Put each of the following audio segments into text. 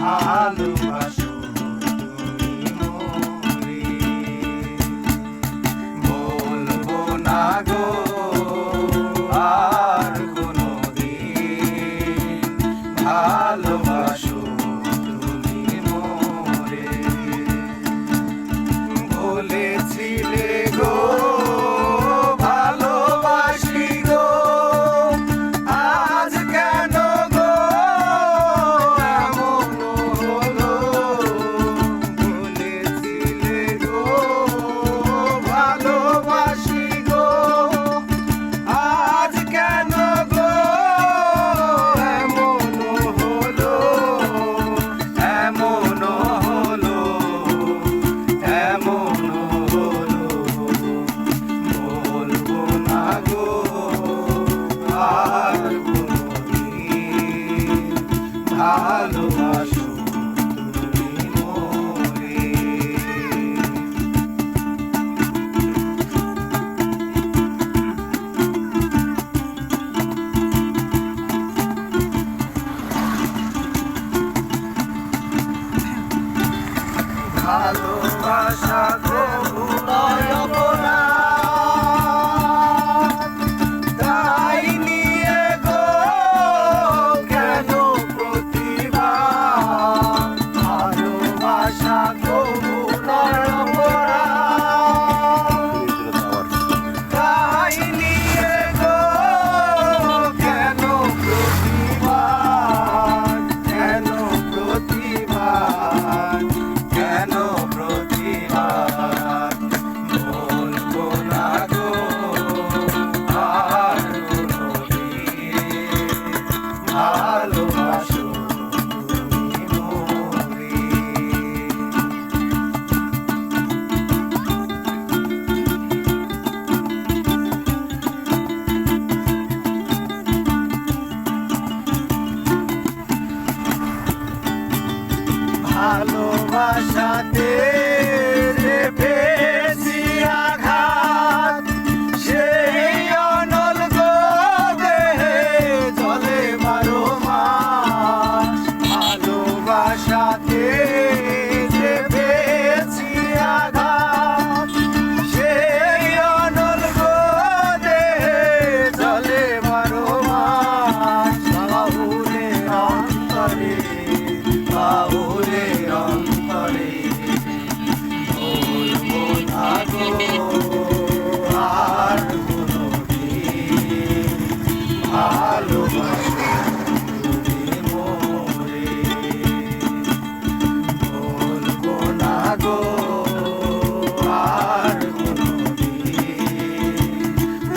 ভালোবাসো তুমি মোরে, বলবো না গো আর কোনোদিন, ভালোবাসো তুমি মোরে। বলেছিলে গো ভালোবাসি গো, আজ কেন গো এমন হলো। বলেছিলে গো ভালোবাসি গো, আজ কেন গো এমন হলো, এমন হলো, এমন হলো। বলবো না গো আর কোনোদিন, ভালোবাসো তুমি মোরে। ভালোবাসা কবু নয় অপরাধ, তাই নিয়ে গো কেন প্রতিবাদ। ভালোবাসা কবু নয় অপরাধ, তাই নিয়ে গো কেন প্রতিবাদ, কেন প্রতিবাদ, কেন প্রতিবাদ। বলবো না গো আর কোনোদিন, ভালোবাসো তুমি মোরে। ভালোবাসাতে যে পেয়েছি আঘাত, সেই অনল গো দেহে জলে 12 মাস। ভালোবাসাতে যে পেয়েছি আঘাত, সেই অনল গো দেহে জলে 12 মাস। বাহুরে অন্তরে, বাহুরে অন্তরে, বলবো না গো আর কোনোদিন, ভালোবাসো তুমি মোরে। বলবো না গো আর কোনোদিন,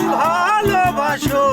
ভালোবাসো